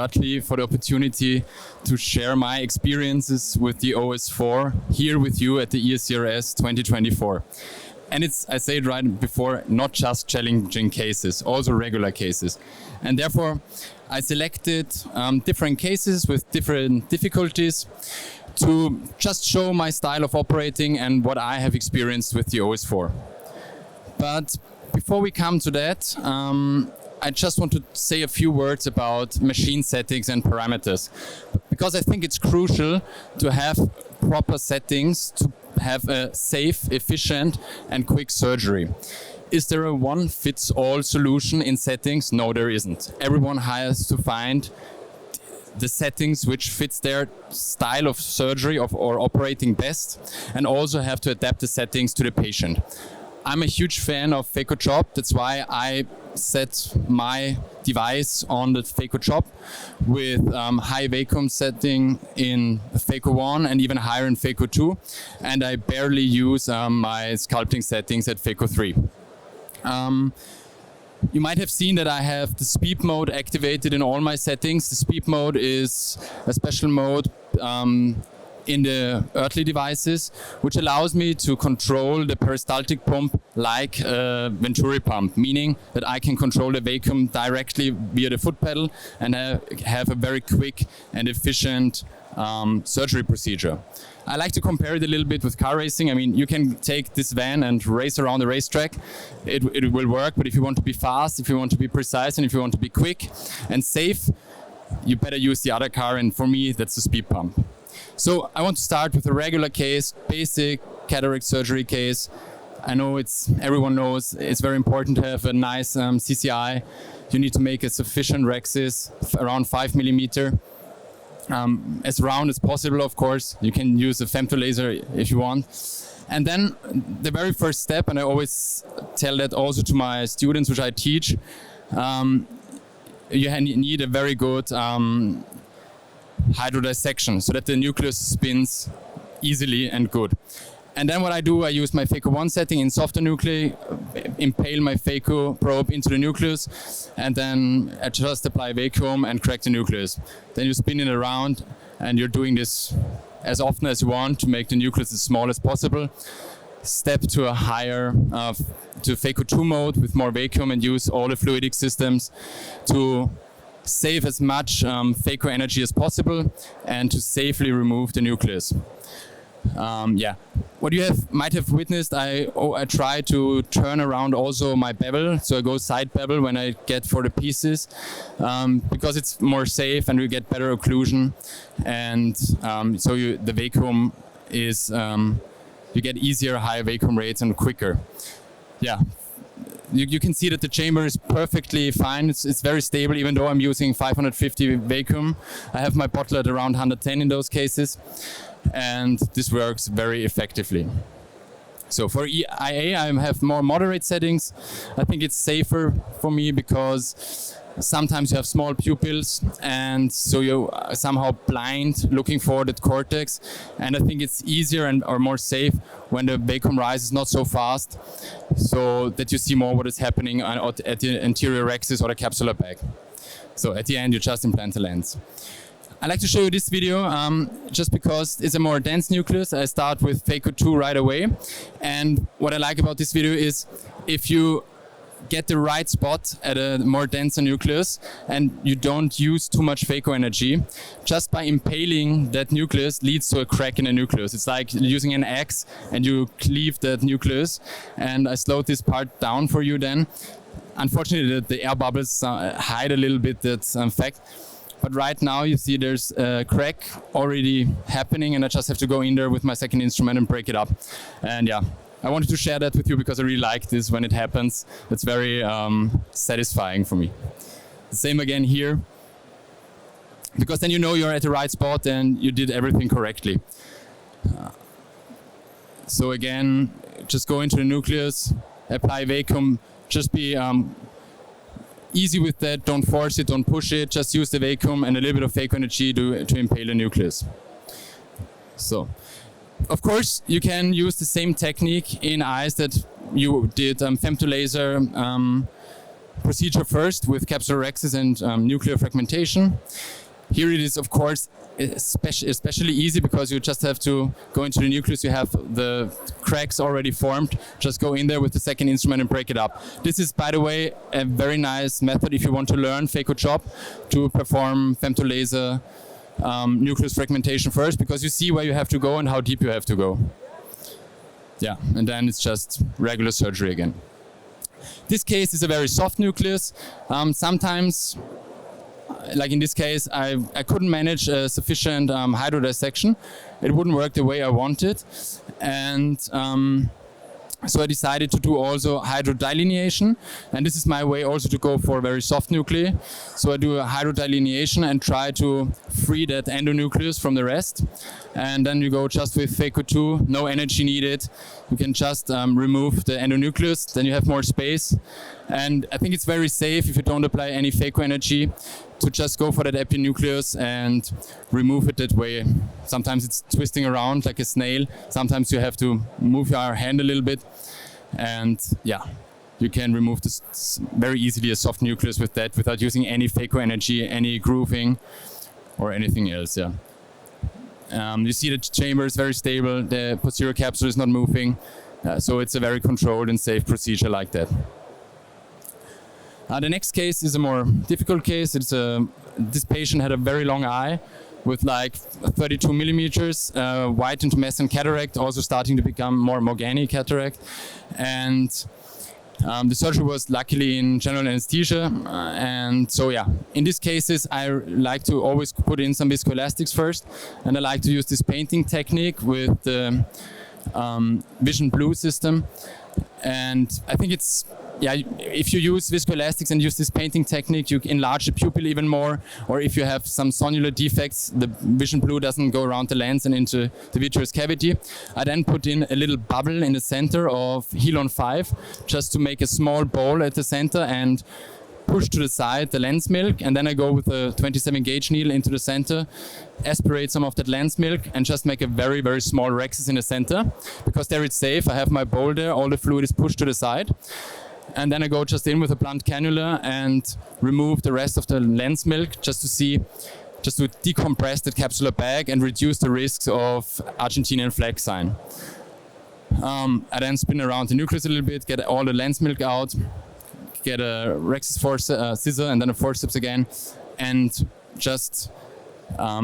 Oertli for the opportunity to share my experiences with the OS4 here with you at the ESCRS 2024. And it's, I said right before, not just challenging cases, also regular cases. And therefore, I selected different cases with different difficulties to just show my style of operating and what I have experienced with the OS4. But before we come to that, I just want to say a few words about machine settings and parameters, because I think it's crucial to have proper settings to have a safe, efficient and quick surgery. Is there a one-fits-all solution in settings? No, there isn't. Everyone has to find the settings which fits their style of surgery or operating best, and also have to adapt the settings to the patient. I'm a huge fan of phaco chop. That's why I set my device on the phaco chop with high vacuum setting in phaco 1 and even higher in phaco 2. And I barely use my sculpting settings at phaco 3. You might have seen that I have the SPEEP mode activated in all my settings. The SPEEP mode is a special mode in the Oertli devices, which allows me to control the peristaltic pump like a Venturi pump, meaning that I can control the vacuum directly via the foot pedal and have a very quick and efficient surgery procedure. I like to compare it a little bit with car racing. I mean, you can take this van and race around the racetrack. It will work, but if you want to be fast, if you want to be precise, and if you want to be quick and safe, you better use the other car, and for me, that's the SPEEP pump. So I want to start with a regular case, basic cataract surgery case. I know everyone knows it's very important to have a nice CCI. You need to make a sufficient rhexis, around 5 millimeter. As round as possible, of course. You can use a femtolaser if you want. And then the very first step, and I always tell that also to my students which I teach, you need a very good hydrodissection so that the nucleus spins easily and good. And then what I do, I use my phaco 1 setting in softer nuclei, impale my phaco probe into the nucleus, and then I just apply vacuum and crack the nucleus. Then you spin it around, and you're doing this as often as you want to make the nucleus as small as possible. Step to a higher, to phaco 2 mode with more vacuum, and use all the fluidic systems to save as much phaco energy as possible and to safely remove the nucleus. What you might have witnessed, I try to turn around also my bevel, so I go side bevel when I get for the pieces, because it's more safe and we get better occlusion, and so the vacuum is, you get easier higher vacuum rates and quicker. You can see that the chamber is perfectly fine. It's very stable, even though I'm using 550 vacuum. I have my bottle at around 110 in those cases, and this works very effectively. So for IA, I have more moderate settings. I think it's safer for me because sometimes you have small pupils, and so you are somehow blind looking for that cortex. And I think it's easier or more safe when the vacuum rise is not so fast, so that you see more what is happening at the anterior rhexis or the capsular bag. So at the end, you just implant the lens. I like to show you this video just because it's a more dense nucleus. I start with phaco 2 right away. And what I like about this video is if you get the right spot at a more denser nucleus and you don't use too much phaco energy, just by impaling that nucleus leads to a crack in the nucleus. It's like using an axe and you cleave that nucleus. And I slowed this part down for you then. Unfortunately, the air bubbles hide a little bit that fact. But right now you see there's a crack already happening, and I just have to go in there with my second instrument and break it up. And yeah, I wanted to share that with you because I really like this when it happens. It's very satisfying for me. The same again here, because then you know you're at the right spot and you did everything correctly. So again, just go into the nucleus, apply vacuum, just be easy with that, don't force it, don't push it, just use the vacuum and a little bit of phaco energy to impale the nucleus. So, of course, you can use the same technique in eyes that you did femtolaser procedure first with capsular rhexis and nuclear fragmentation. Here it is, of course, especially easy because you just have to go into the nucleus. You have the cracks already formed. Just go in there with the second instrument and break it up. This is, by the way, a very nice method if you want to learn phaco job to perform femtolaser nucleus fragmentation first, because you see where you have to go and how deep you have to go. Yeah, and then it's just regular surgery again. This case is a very soft nucleus. Sometimes, like in this case, I couldn't manage a sufficient hydrodissection. It wouldn't work the way I wanted. And so I decided to do also hydrodelineation. And this is my way also to go for very soft nuclei. So I do a hydrodelineation and try to free that endonucleus from the rest. And then you go just with phaco 2, no energy needed. You can just remove the endonucleus, then you have more space. And I think it's very safe if you don't apply any phaco energy to just go for that epinucleus and remove it that way. Sometimes it's twisting around like a snail. Sometimes you have to move your hand a little bit. And yeah, you can remove this very easily a soft nucleus with that without using any phaco energy, any grooving or anything else. Yeah. You see the chamber is very stable. The posterior capsule is not moving. So it's a very controlled and safe procedure like that. The next case is a more difficult case. This patient had a very long eye with like 32 millimeters, white intumescent cataract, also starting to become more Morgani cataract. And the surgery was luckily in general anesthesia. And so yeah, in these cases, I like to always put in some viscoelastics first. And I like to use this painting technique with the Vision Blue system. And I think it's, yeah, if you use viscoelastics and use this painting technique, you enlarge the pupil even more. Or if you have some sonular defects, the Vision Blue doesn't go around the lens and into the vitreous cavity. I then put in a little bubble in the center of Helon 5, just to make a small bowl at the center and push to the side the lens milk. And then I go with a 27 gauge needle into the center, aspirate some of that lens milk, and just make a very, very small rhexis in the center. Because there it's safe. I have my bowl there. All the fluid is pushed to the side. And then I go just in with a blunt cannula and remove the rest of the lens milk just to decompress the capsular bag and reduce the risks of Argentinian flag sign. I then spin around the nucleus a little bit, get all the lens milk out, get a rhexis scissor and then a forceps again, and just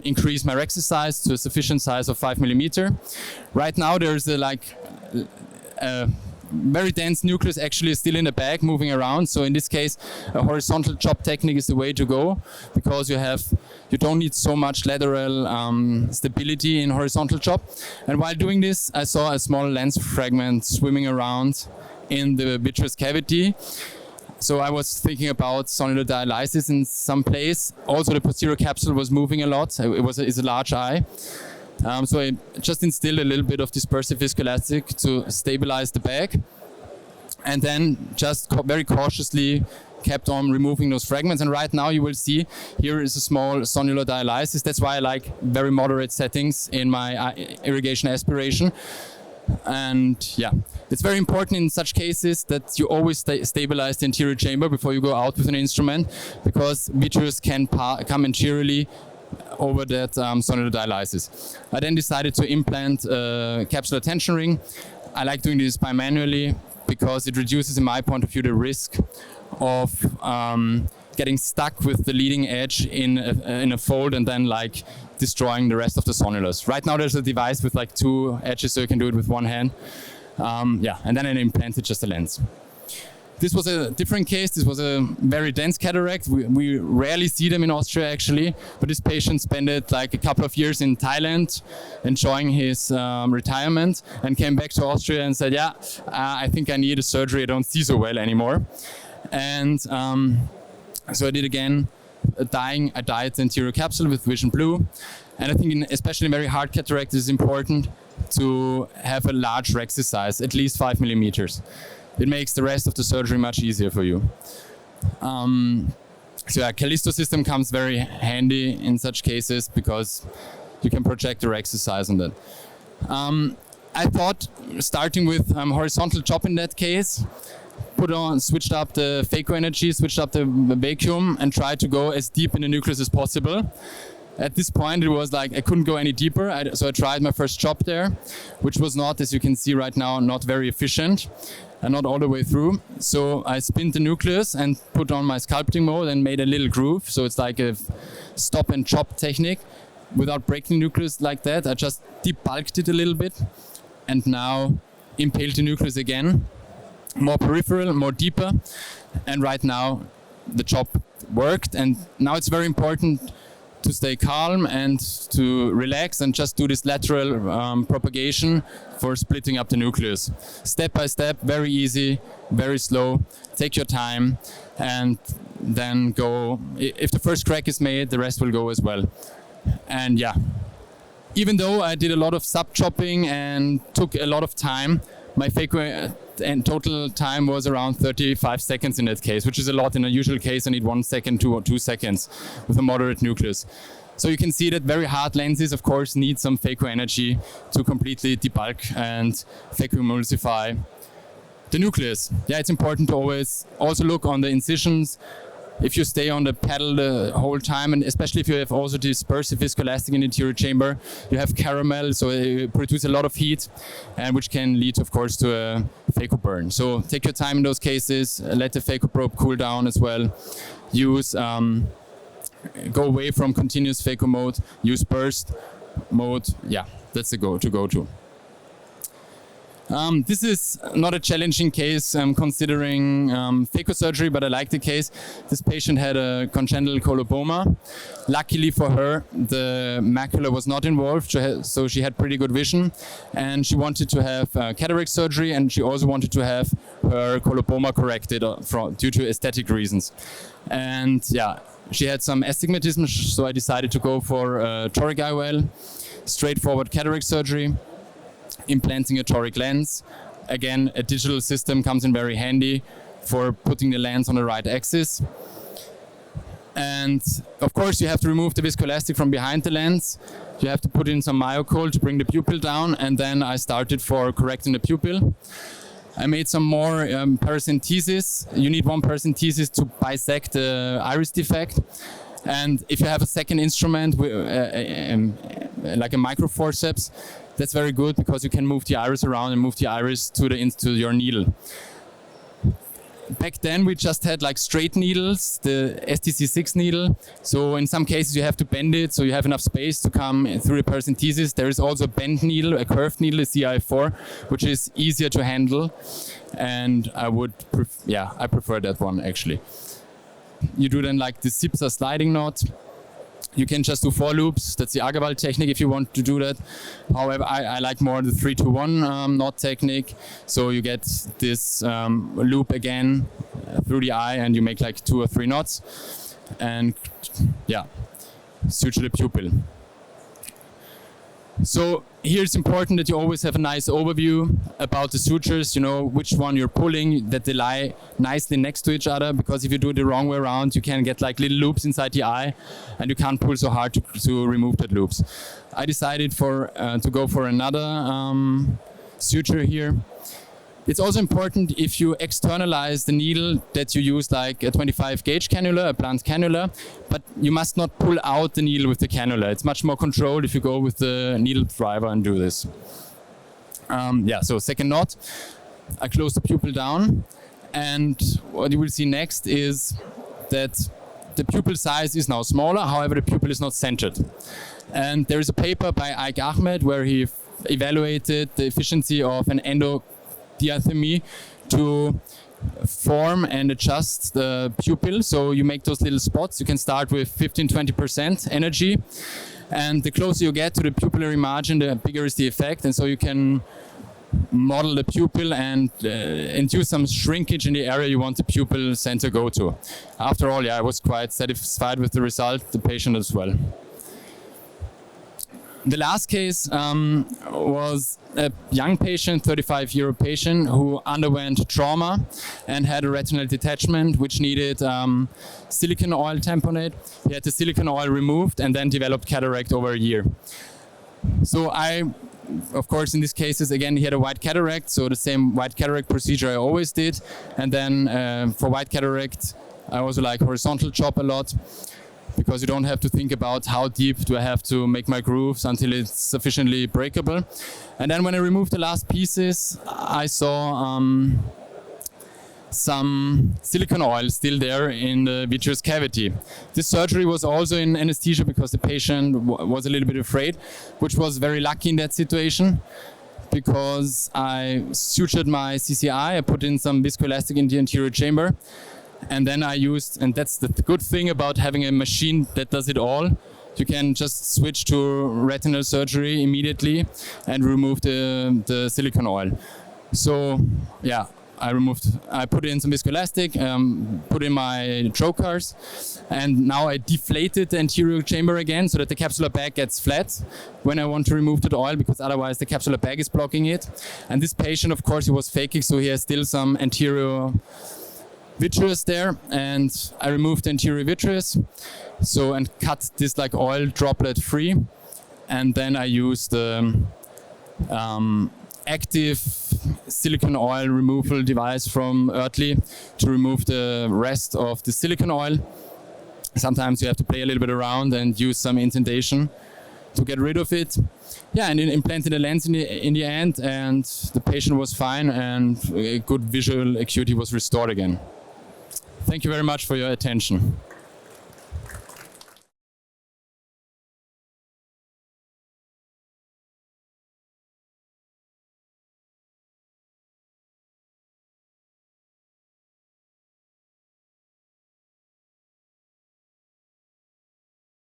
increase my rhexis size to a sufficient size of 5 millimeter. Right now there's a very dense nucleus actually is still in the bag moving around. So in this case, a horizontal chop technique is the way to go, because you don't need so much lateral stability in horizontal chop. And while doing this, I saw a small lens fragment swimming around in the vitreous cavity. So I was thinking about sonular dialysis in some place. Also the posterior capsule was moving a lot. It's a large eye. So I just instilled a little bit of dispersive viscoelastic to stabilize the bag, and then just very cautiously kept on removing those fragments. And right now you will see here is a small sonular dialysis. That's why I like very moderate settings in my irrigation aspiration. And yeah, it's very important in such cases that you always stabilize the anterior chamber before you go out with an instrument, because vitreous can come anteriorly over that sonular dialysis. I then decided to implant a capsular tension ring. I like doing this bimanually because it reduces, in my point of view, the risk of getting stuck with the leading edge in a fold and then like destroying the rest of the sonulars. Right now there's a device with like 2 edges, so you can do it with one hand. Yeah, and then I implanted just a lens. This was a different case. This was a very dense cataract. We rarely see them in Austria actually, but this patient spent like a couple of years in Thailand enjoying his retirement, and came back to Austria and said, yeah, I think I need a surgery. I don't see so well anymore. And so I did again I dyed the anterior capsule with Vision Blue. And I think especially in very hard cataract, it is important to have a large rhexis size, at least 5 millimeters. It makes the rest of the surgery much easier for you. So yeah, Callisto system comes very handy in such cases because you can project the rhexis size on that. I thought starting with horizontal chop in that case, switched up the phaco energy, switched up the vacuum, and tried to go as deep in the nucleus as possible. At this point, it was like I couldn't go any deeper, so I tried my first chop there, which was not, as you can see right now, not very efficient and not all the way through. So I spinned the nucleus and put on my sculpting mode and made a little groove. So it's like a stop and chop technique without breaking the nucleus like that. I just debulked it a little bit and now impaled the nucleus again, more peripheral, more deeper. And right now the chop worked. And now it's very important to stay calm and to relax and just do this lateral propagation for splitting up the nucleus. Step by step, very easy, very slow. Take your time and then go. If the first crack is made, the rest will go as well. And yeah, even though I did a lot of sub-chopping and took a lot of time, my phaco and total time was around 35 seconds in that case, which is a lot. In a usual case, I need 1 second, 2 or 2 seconds with a moderate nucleus. So you can see that very hard lenses, of course, need some phaco energy to completely debulk and phacoemulsify the nucleus. Yeah, it's important to always also look on the incisions. If you stay on the paddle the whole time, and especially if you have also dispersive viscoelastic in the anterior chamber, you have caramel, so it produces a lot of heat, and which can lead, of course, to a phaco burn. So take your time in those cases, let the phaco probe cool down as well. Use, go away from continuous phaco mode, use burst mode. Yeah, that's the go to. This is not a challenging case considering phaco surgery, but I like the case. This patient had a congenital coloboma. Luckily for her, the macula was not involved, so she had pretty good vision. And she wanted to have cataract surgery, and she also wanted to have her coloboma corrected due to aesthetic reasons. And yeah, she had some astigmatism, so I decided to go for a toric IOL, straightforward cataract surgery. Implanting a toric lens. Again, a digital system comes in very handy for putting the lens on the right axis. And of course, you have to remove the viscoelastic from behind the lens. You have to put in some myocol to bring the pupil down, and then I started for correcting the pupil. I made some more paracentesis. You need one paracentesis to bisect the iris defect. And if you have a second instrument, like a microforceps, that's very good because you can move the iris around and move the iris to your needle. Back then we just had like straight needles, the STC6 needle. So in some cases you have to bend it so you have enough space to come through the paracentesis. There is also a bent needle, a curved needle, a CI4, which is easier to handle. And I prefer that one actually. You do then like the Zipser sliding knot. You can just do 4 loops. That's the Agawal technique if you want to do that. However, I like more the 3-to-1 knot technique. So you get this loop again through the eye and you make like 2 or 3 knots. And yeah, suture the pupil. So here it's important that you always have a nice overview about the sutures, you know, which one you're pulling, that they lie nicely next to each other, because if you do it the wrong way around, you can get like little loops inside the eye and you can't pull so hard to remove that loops. I decided to go for another suture here. It's also important if you externalize the needle that you use like a 25 gauge cannula, a blunt cannula, but you must not pull out the needle with the cannula. It's much more controlled if you go with the needle driver and do this. So second knot, I close the pupil down, and what you will see next is that the pupil size is now smaller, however the pupil is not centered. And there is a paper by Ike Ahmed where he evaluated the efficiency of an endodiathermy to form and adjust the pupil. So you make those little spots. You can start with 15-20% energy, and the closer you get to the pupillary margin, the bigger is the effect. And so you can model the pupil and induce some shrinkage in the area you want the pupil center go to. After all, I was quite satisfied with the result, the patient as well. The last case was a young patient, 35-year-old patient, who underwent trauma and had a retinal detachment which needed silicone oil tamponade. He had the silicone oil removed and then developed cataract over a year. So I of course, in these cases, again, he had a white cataract, so the same white cataract procedure I always did. And then for white cataract, I also like horizontal chop a lot, because you don't have to think about how deep do I have to make my grooves until it's sufficiently breakable. And then when I removed the last pieces, I saw some silicone oil still there in the vitreous cavity. This surgery was also in anesthesia because the patient was a little bit afraid, which was very lucky in that situation, because I sutured my CCI, I put in some viscoelastic in the anterior chamber, and then I used, and that's the good thing about having a machine that does it all, you can just switch to retinal surgery immediately and remove the silicone oil. So yeah, I put in some viscoelastic, put in my trocars, and now I deflated the anterior chamber again so that the capsular bag gets flat when I want to remove the oil, because otherwise the capsular bag is blocking it. And this patient, of course, he was phakic, so he has still some anterior vitreous there, and I removed the anterior vitreous, so, and cut this like oil droplet free, and then I used the active silicone oil removal device from Oertli to remove the rest of the silicone oil. Sometimes you have to play a little bit around and use some indentation to get rid of it. Yeah, and implanted a lens in the end, and the patient was fine, and a good visual acuity was restored again. Thank you very much for your attention.